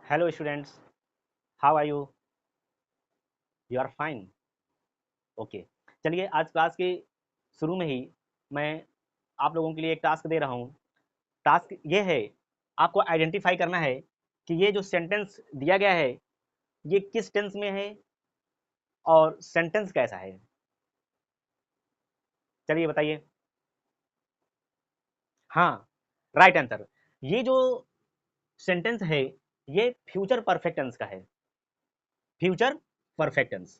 Hello students, how are you? You are fine. Okay, चलिए आज class के शुरू में ही मैं आप लोगों के लिए एक टास्क दे रहा हूँ। टास्क ये है, आपको आइडेंटिफाई करना है कि ये जो सेंटेंस दिया गया है ये किस टेंस में है और सेंटेंस कैसा है। चलिए बताइए। हाँ, राइट आंसर। ये जो सेंटेंस है ये फ्यूचर परफेक्ट टेंस का है। Future perfect tense.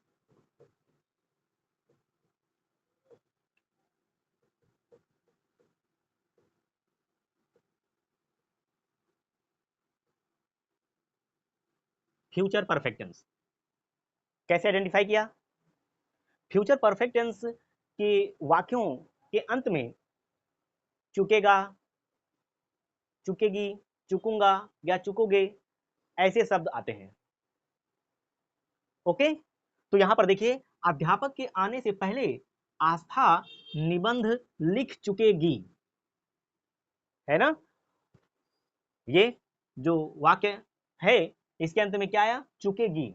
Future perfect tense कैसे आइडेंटिफाई किया? फ्यूचर परफेक्ट टेंस के वाक्यों के अंत में चुकेगा, चुकेगी, चुकूंगा या चुकोगे ऐसे शब्द आते हैं। ओके, तो यहां पर देखिए, अध्यापक के आने से पहले आस्था निबंध लिख चुकेगी, है ना। ये जो वाक्य है इसके अंत में क्या आया? चुकेगी।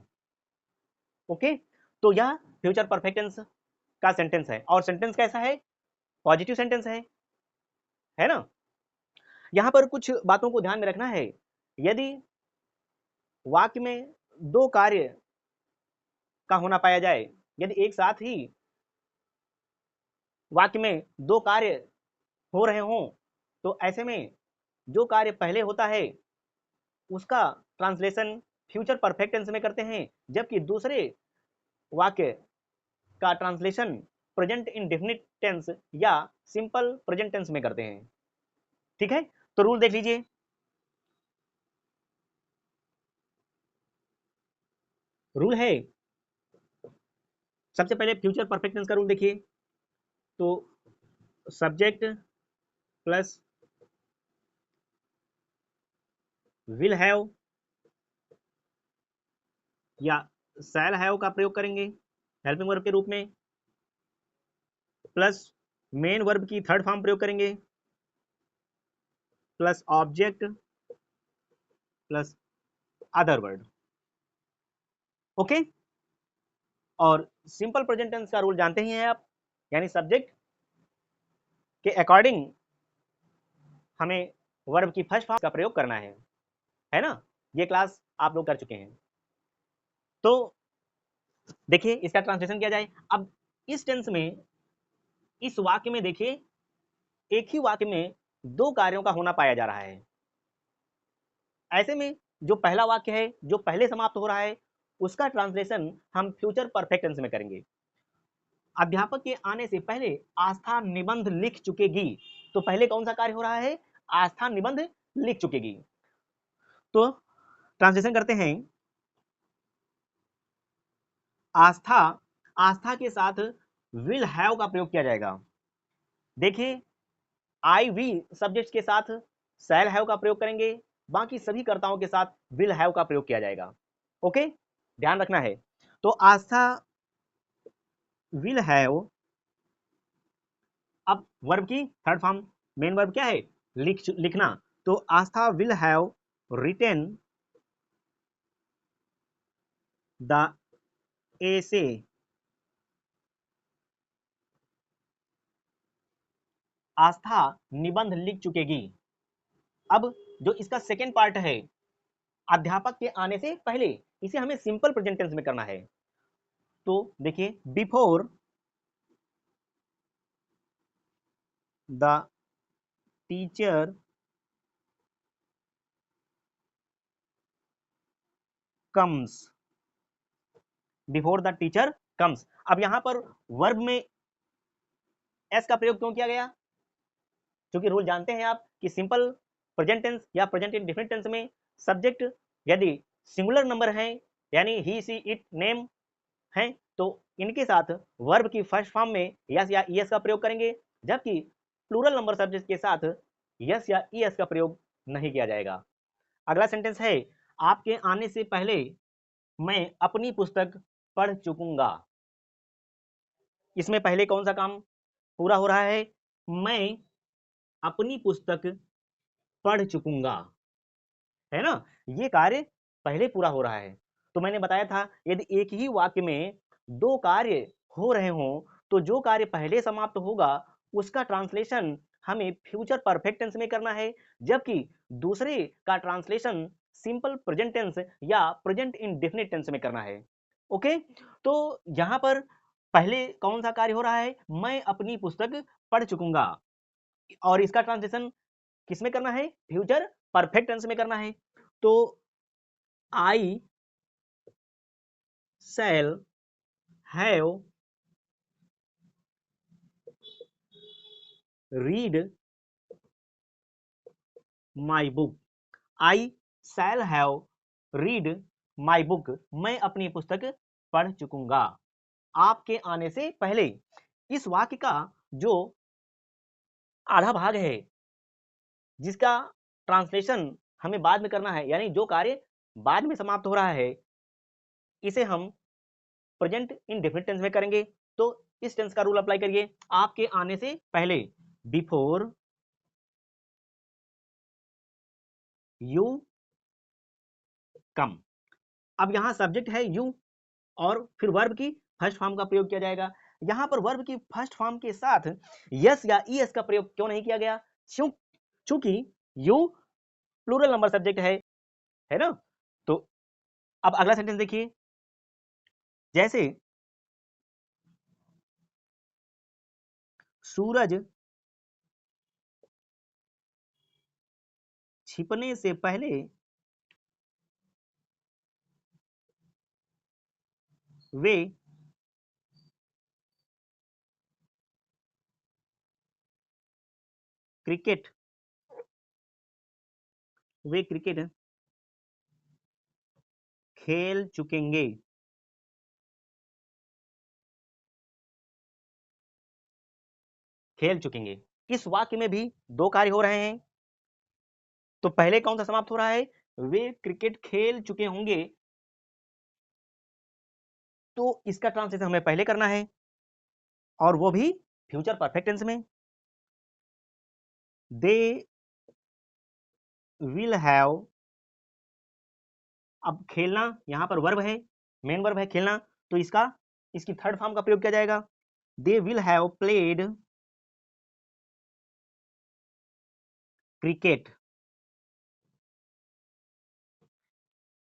ओके, तो यह फ्यूचर परफेक्ट टेंस का सेंटेंस है और सेंटेंस कैसा है? पॉजिटिव सेंटेंस है ना। यहां पर कुछ बातों को ध्यान में रखना है। यदि वाक्य में दो कार्य का होना पाया जाए, यदि एक साथ ही वाक्य में दो कार्य हो रहे हों, तो ऐसे में जो कार्य पहले होता है उसका ट्रांसलेशन फ्यूचर परफेक्ट टेंस में करते हैं, जबकि दूसरे वाक्य का ट्रांसलेशन प्रेजेंट इंडेफिनिट टेंस या सिंपल प्रेजेंट टेंस में करते हैं। ठीक है, तो रूल देख लीजिए। रूल है, सबसे पहले फ्यूचर परफेक्ट टेंस का रूल देखिए। तो सब्जेक्ट प्लस विल हैव या शैल हैव का प्रयोग करेंगे हेल्पिंग वर्ब के रूप में, प्लस मेन वर्ब की थर्ड फॉर्म प्रयोग करेंगे, plus object plus other word. Okay, और सिंपल प्रेजेंट टेंस का रूल जानते ही हैं आप, यानी सब्जेक्ट के अकॉर्डिंग हमें वर्ब की फर्स्ट फॉर्म का प्रयोग करना है ना। ये क्लास आप लोग कर चुके हैं। तो देखिए इसका ट्रांसलेशन किया जाए। अब इस टेंस में, इस वाक्य में देखिए, एक ही वाक्य में दो कार्यों का होना पाया जा रहा है। ऐसे में जो पहला वाक्य है जो पहले समाप्त हो रहा है उसका ट्रांसलेशन हम फ्यूचर परफेक्ट टेंस में करेंगे। अध्यापक के आने से पहले आस्था निबंध लिख चुकेगी, तो पहले कौन सा कार्य हो रहा है? आस्था निबंध लिख चुकेगी। तो ट्रांसलेशन करते हैं। आस्था, आस्था के साथ विल हैव का प्रयोग किया जाएगा। देखिए, आई वी सब्जेक्ट के साथ शैल हैव का प्रयोग करेंगे, बाकी सभी कर्ताओं के साथ विल हैव का प्रयोग किया जाएगा। ओके, ध्यान रखना है। तो आस्था विल हैव, अब वर्ब की थर्ड फॉर्म, मेन वर्ब क्या है? लिखना। तो आस्था will have retain the essay, आस्था निबंध लिख चुकेगी। अब जो इसका सेकेंड पार्ट है, अध्यापक के आने से पहले, इसे हमें सिंपल प्रेजेंट टेंस में करना है। तो देखिए, before the teacher comes, before the teacher comes. अब यहां पर वर्ब में एस का प्रयोग क्यों किया गया? क्योंकि रूल जानते हैं आप कि सिंपल प्रेजेंट टेंस या प्रेजेंट इंडेफिनिट टेंस में सब्जेक्ट यदि सिंगुलर नंबर है, यानी ही सी इट नेम है, तो इनके साथ वर्ब की फर्स्ट फॉर्म में यस या ईएस का प्रयोग करेंगे, जबकि प्लूरल नंबर सब्जेक्ट के साथ यस या ईएस का प्रयोग नहीं किया जाएगा। अगला सेंटेंस है, आपके आने से पहले मैं अपनी पुस्तक पढ़ चुकूंगा। इसमें पहले कौन सा काम पूरा हो रहा है? मैं अपनी पुस्तक पढ़ चुकूंगा, है ना। ये कार्य पहले पूरा हो रहा है। तो मैंने बताया था यदि एक ही वाक्य में दो कार्य हो रहे हों तो जो कार्य पहले समाप्त होगा उसका ट्रांसलेशन हमें फ्यूचर परफेक्ट टेंस में करना है, जबकि दूसरे का ट्रांसलेशन सिंपल प्रेजेंट टेंस या प्रेजेंट इंडेफिनिट टेंस में करना है। ओके, तो यहाँ पर पहले कौन सा कार्य हो रहा है, मैं अपनी पुस्तक पढ़ चुकूंगा, और इसका ट्रांसलेशन किस में करना है, फ्यूचर परफेक्ट टेंस में करना है। तो I shall have read my book, I shall have read my book, मैं अपनी पुस्तक पढ़ चुकूंगा। आपके आने से पहले इस वाक्य का जो आधा भाग है जिसका ट्रांसलेशन हमें बाद में करना है, यानी जो कार्य बाद में समाप्त हो रहा है, इसे हम प्रेजेंट इंडेफिनिट टेंस में करेंगे। तो इस टेंस का रूल अप्लाई करिए, आपके आने से पहले, बिफोर यू कम। अब यहां सब्जेक्ट है यू और फिर वर्ब की फर्स्ट फॉर्म का प्रयोग किया जाएगा। यहां पर वर्ब की फर्स्ट फॉर्म के साथ यस या ईएस का प्रयोग क्यों नहीं किया गया, चूंकि यू प्लूरल नंबर सब्जेक्ट है ना। तो अब अगला सेंटेंस देखिए, जैसे सूरज छिपने से पहले वे क्रिकेट खेल चुकेंगे। इस वाक्य में भी दो कार्य हो रहे हैं। तो पहले कौन सा समाप्त हो रहा है, वे क्रिकेट खेल चुके होंगे, तो इसका ट्रांसलेशन हमें पहले करना है और वो भी फ्यूचर परफेक्ट टेंस में। दे विल हैव, अब खेलना यहां पर वर्ब है, मेन वर्ब है खेलना, तो इसकी थर्ड फॉर्म का प्रयोग किया जाएगा। They will have played cricket,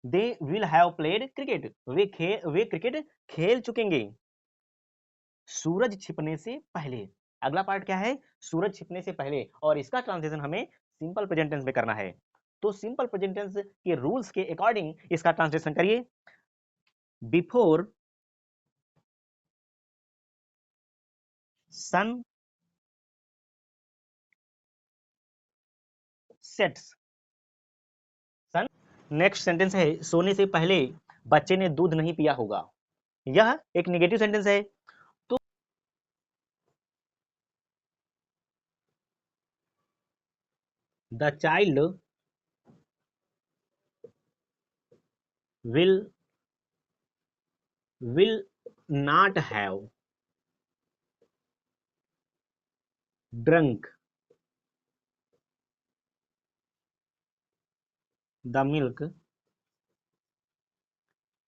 they will have played cricket, way cricket खेल चुकेंगे सूरज छिपने से पहले। अगला पार्ट क्या है, सूरज छिपने से पहले, और इसका ट्रांसलेशन हमें सिंपल प्रेजेंट टेंस में करना है। तो सिंपल प्रेजेंट टेंस के रूल्स के अकॉर्डिंग इसका ट्रांसलेशन करिए, बिफोर सन सेट्स, सन। नेक्स्ट सेंटेंस है, सोने से पहले बच्चे ने दूध नहीं पिया होगा। यह एक नेगेटिव सेंटेंस है। तो the child will not have drunk the milk.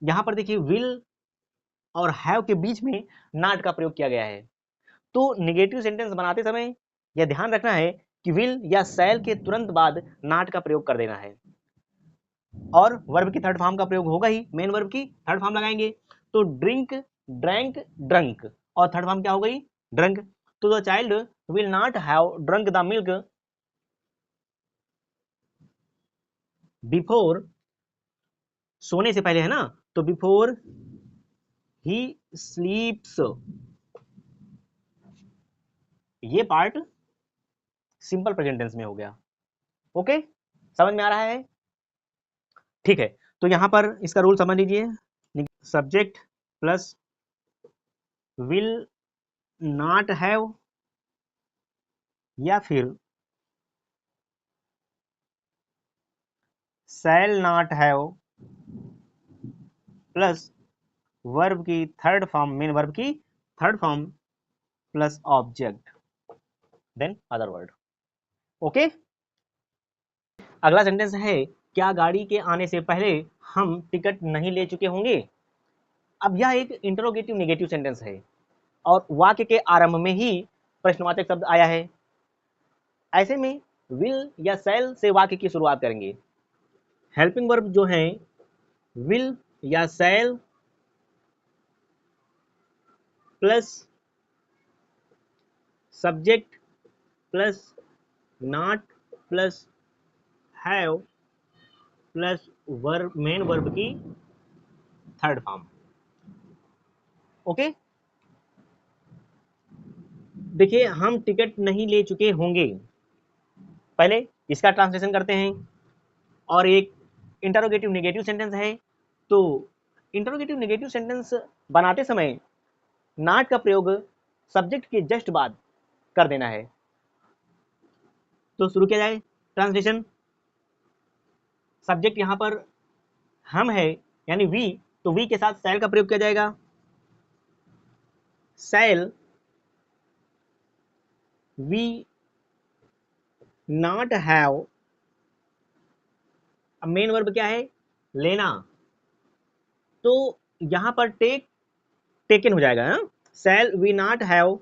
यहां पर देखिए विल और हैव के बीच में नॉट का प्रयोग किया गया है। तो नेगेटिव सेंटेंस बनाते समय यह ध्यान रखना है कि विल या शैल के तुरंत बाद नॉट का प्रयोग कर देना है, और वर्ब की थर्ड फॉर्म का प्रयोग होगा ही, मेन वर्ब की थर्ड फॉर्म लगाएंगे। तो ड्रिंक, ड्रैंक, ड्रंक, और थर्ड फॉर्म क्या हो गई, ड्रंक। तो the child will not have drunk the milk before, सोने से पहले है ना, तो बिफोर ही स्लीप्स। ये पार्ट सिंपल प्रेजेंट टेंस में हो गया। ओके, समझ में आ रहा है, ठीक है। तो यहां पर इसका रूल समझ लीजिए, subject plus will not have या फिर shall not have plus verb की थर्ड फॉर्म, मेन वर्ब की third form plus object, then other word. Okay, अगला सेंटेंस है, क्या गाड़ी के आने से पहले हम टिकट नहीं ले चुके होंगे? अब यह एक इंटरोगेटिव नेगेटिव सेंटेंस है और वाक्य के आरंभ में ही प्रश्नवाचक शब्द आया है। ऐसे में विल या शैल से वाक्य की शुरुआत करेंगे। हेल्पिंग वर्ब जो है विल या शैल plus subject plus not plus have plus verb main verb की थर्ड फॉर्म। ओके, देखिए हम टिकट नहीं ले चुके होंगे, पहले इसका ट्रांसलेशन करते हैं। और एक इंटरोगेटिव नेगेटिव सेंटेंस है, तो इंटरोगेटिव नेगेटिव सेंटेंस बनाते समय नॉट का प्रयोग सब्जेक्ट के जस्ट बाद कर देना है। तो शुरू किया जाए ट्रांसलेशन। सब्जेक्ट यहां पर हम है यानी वी, तो वी के साथ शैल का प्रयोग किया जाएगा। शैल वी नॉट हैव, अब मेन वर्ब क्या है? लेना, तो यहां पर टेकन हो जाएगा। Shall we not have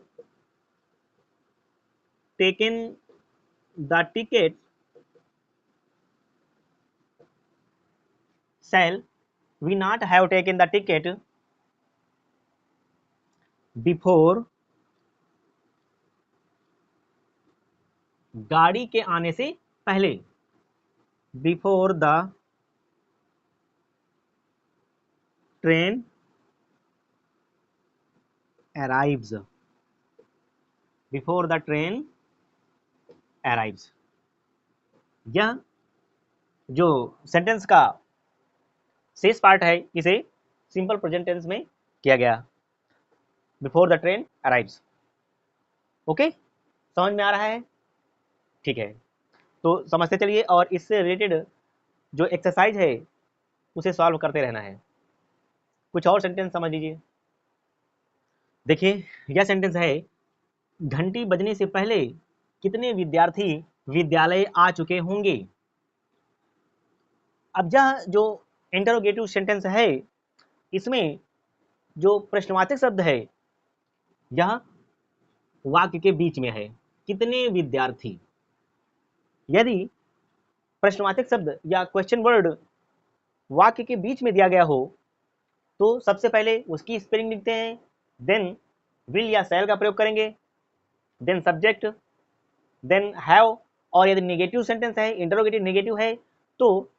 taken the ticket, shall we not have taken the ticket before, गाड़ी के आने से पहले, before the train arrives, before the train arrives। यह जो सेंटेंस का शेष पार्ट है इसे सिंपल प्रेजेंट टेंस में किया गया, before the train arrives. Okay, समझ में आ रहा है? ठीक है, तो समझते चलिए और इससे रिलेटेड जो एक्सरसाइज है उसे सॉल्व करते रहना है। कुछ और सेंटेंस समझ लीजिए। देखिए यह सेंटेंस है, घंटी बजने से पहले कितने विद्यार्थी विद्यालय आ चुके होंगे? अब यह जो इंटरोगेटिव सेंटेंस है इसमें जो प्रश्नवाचक शब्द है यह वाक्य के बीच में है, कितने विद्यार्थी। यदि प्रश्नवाचक शब्द या क्वेश्चन वर्ड वाक्य के बीच में दिया गया हो तो सबसे पहले उसकी स्पेलिंग लिखते हैं, देन विल या शैल का प्रयोग करेंगे, देन सब्जेक्ट, देन हैव, और यदि नेगेटिव सेंटेंस है, इंटरोगेटिव नेगेटिव है, तो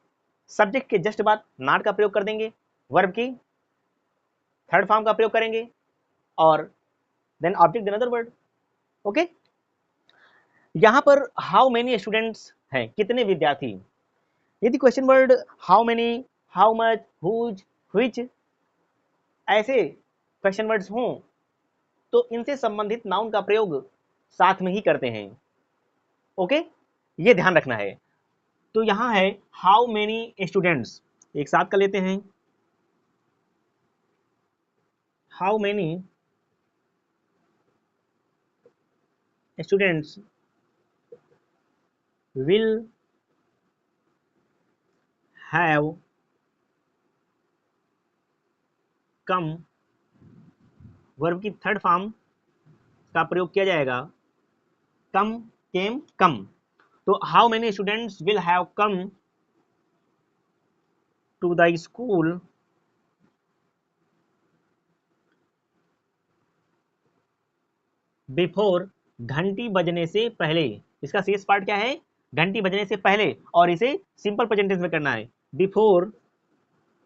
सब्जेक्ट के जस्ट बाद नॉट का प्रयोग कर देंगे, वर्ब की थर्ड फॉर्म का प्रयोग करेंगे और then object then other word. Okay, यहां पर हाउ मेनी स्टूडेंट्स हैं, कितने विद्यार्थी। यदि question word how many, how much, whose, which ऐसे क्वेश्चन वर्ड्स हों तो इनसे संबंधित नाउन का प्रयोग साथ में ही करते हैं। ओके, ये ध्यान रखना है। तो यहां है हाउ मेनी स्टूडेंट्स, एक साथ कर लेते हैं, how many students will have come, verb की थर्ड फॉर्म का प्रयोग किया जाएगा, कम, केम, कम। तो how many students will have come to the school before, घंटी बजने से पहले। इसका शेष पार्ट क्या है? घंटी बजने से पहले, और इसे सिंपल प्रेजेंट टेंस में करना है, before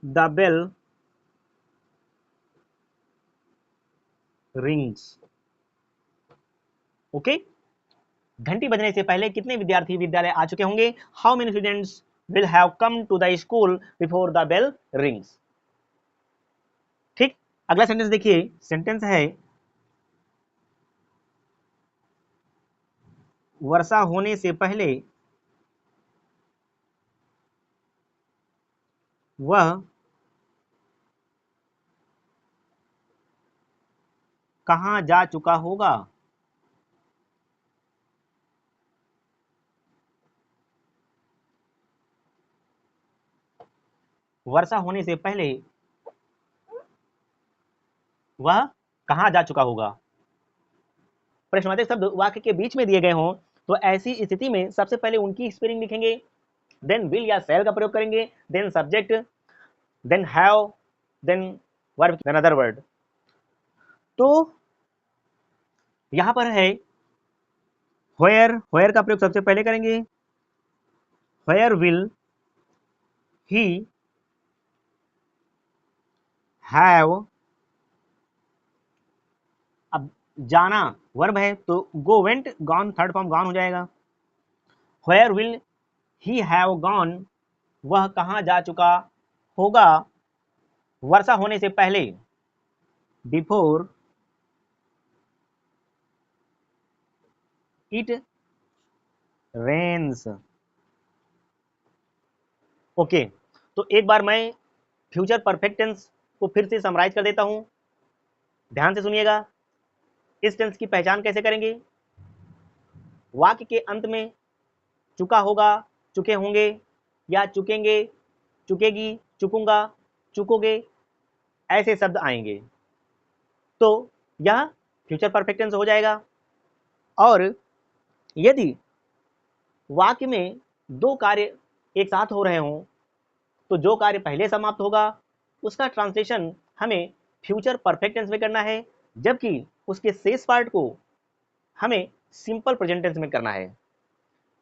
the bell rings. Okay, घंटी बजने से पहले कितने विद्यार्थी विद्यालय आ चुके होंगे? How many students will have come to the school before the bell rings. ठीक, अगला सेंटेंस देखिए, सेंटेंस है वर्षा होने से पहले वह कहां जा चुका होगा? वर्षा होने से पहले वह कहाँ जा चुका होगा। प्रश्नवाचक शब्द वाक्य के बीच में दिए गए हों तो ऐसी स्थिति में सबसे पहले उनकी स्पेलिंग लिखेंगे, देन विल या शैल का प्रयोग करेंगे, then subject, then have, then verb, then other word. तो यहां पर है व्हेयर का प्रयोग सबसे पहले करेंगे। व्हेयर विल ही हैव, अब जाना वर्ब है तो go, went, gone third form gone हो जाएगा। Where will he have gone, वह कहां जा चुका होगा वर्षा होने से पहले, बिफोर इट रेन्स। ओके, तो एक बार मैं फ्यूचर परफेक्ट टेंस को फिर से समराइज कर देता हूं, ध्यान से सुनिएगा। इस टेंस की पहचान कैसे करेंगे। वाक्य के अंत में चुका होगा, चुके होंगे या चुकेंगे, चुकेगी, चुकूंगा, चुकोगे, ऐसे शब्द आएंगे तो यह फ्यूचर परफेक्ट टेंस हो जाएगा। और यदि वाक्य में दो कार्य एक साथ हो रहे हों तो जो कार्य पहले समाप्त होगा उसका ट्रांसलेशन हमें फ्यूचर परफेक्ट टेंस में करना है, जबकि उसके शेष पार्ट को हमें सिंपल प्रेजेंट टेंस में करना है।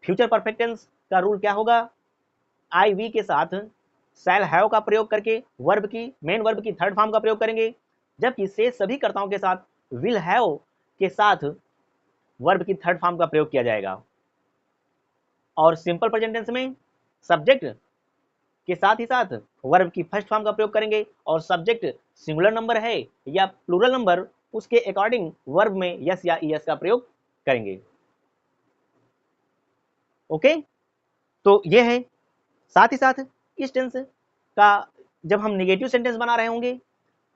फ्यूचर परफेक्ट टेंस का रूल क्या होगा, आई वी के साथ शैल हैव का प्रयोग करके वर्ब की, मेन वर्ब की थर्ड फॉर्म का प्रयोग करेंगे, जबकि शेष सभी कर्ताओं के साथ विल हैव के साथ वर्ब की थर्ड फॉर्म का प्रयोग किया जाएगा। और सिंपल प्रेजेंट टेंस में सब्जेक्ट के साथ ही साथ वर्ब की फर्स्ट फॉर्म का प्रयोग करेंगे, और सब्जेक्ट सिंगुलर नंबर है या प्लूरल नंबर उसके अकॉर्डिंग वर्ब में यस या ईएस का प्रयोग करेंगे। ओके, तो ये है। साथ ही साथ इस टेंस का जब हम नेगेटिव सेंटेंस बना रहे होंगे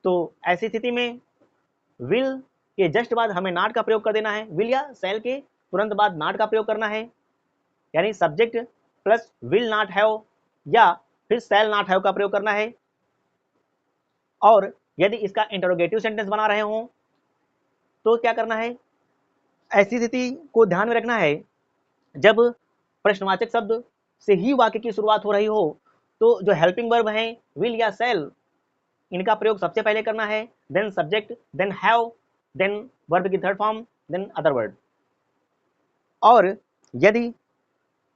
तो ऐसी स्थिति में विल के जस्ट बाद हमें नॉट का प्रयोग कर देना है, विल या शैल के तुरंत बाद नॉट का प्रयोग करना है, यानी subject plus will not have या फिर शैल नॉट हैव का प्रयोग करना है। और यदि इसका इंटरोगेटिव सेंटेंस बना रहे हों तो क्या करना है, ऐसी स्थिति को ध्यान में रखना है जब प्रश्नवाचक शब्द से ही वाक्य की शुरुआत हो रही हो तो जो हेल्पिंग वर्ब हैं विल या शैल, इनका प्रयोग सबसे पहले करना है, then subject, then have, then verb की third form, then other word. और यदि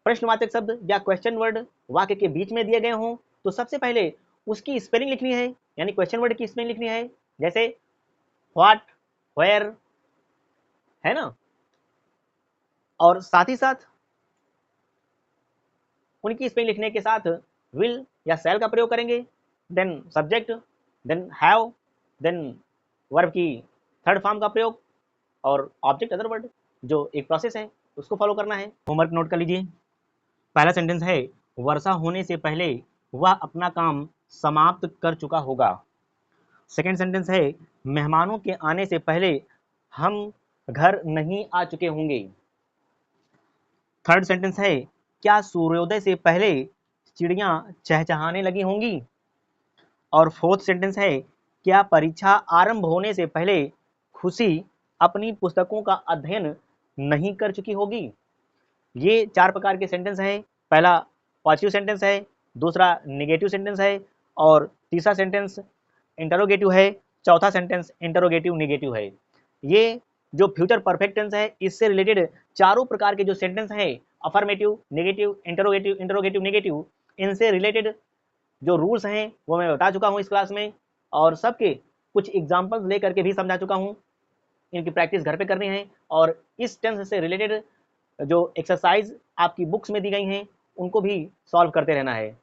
प्रश्नवाचक शब्द या क्वेश्चन वर्ड वाक्य के बीच में दिए गए हों तो सबसे पहले उसकी स्पेलिंग लिखनी है, यानी क्वेश्चन वर्ड की स्पेलिंग लिखनी है, जैसे व्हाट, वेयर, है ना। और साथ ही साथ उनकी स्पेलिंग लिखने के साथ विल या शैल का प्रयोग करेंगे, then subject, then have, then verb की थर्ड फॉर्म का प्रयोग और ऑब्जेक्ट अदर वर्ड, जो एक प्रोसेस है उसको फॉलो करना है। होमवर्क नोट कर लीजिए। पहला सेंटेंस है वर्षा होने से पहले वह अपना काम समाप्त कर चुका होगा। सेकेंड सेंटेंस है मेहमानों के आने से पहले हम घर नहीं आ चुके होंगे। थर्ड सेंटेंस है क्या सूर्योदय से पहले चिड़ियां चहचहाने लगी होंगी। और फोर्थ सेंटेंस है क्या परीक्षा आरंभ होने से पहले खुशी अपनी पुस्तकों का अध्ययन नहीं कर चुकी होगी। ये चार प्रकार के सेंटेंस हैं। पहला पॉजिटिव सेंटेंस है, दूसरा नेगेटिव सेंटेंस है, और तीसरा सेंटेंस इंटरोगेटिव है, चौथा सेंटेंस इंटरोगेटिव नेगेटिव है। ये जो फ्यूचर परफेक्ट टेंस है इससे रिलेटेड चारों प्रकार के जो सेंटेंस हैं, affirmative, negative, interrogative, interrogative negative, इनसे रिलेटेड जो रूल्स हैं वो मैं बता चुका हूँ इस क्लास में, और सबके कुछ एग्जाम्पल्स लेकर के भी समझा चुका हूँ। इनकी प्रैक्टिस घर पे करनी है, और इस टेंस से रिलेटेड जो एक्सरसाइज आपकी बुक्स में दी गई हैं उनको भी सॉल्व करते रहना है।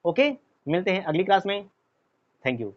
ओके, मिलते हैं अगली क्लास में। Thank you.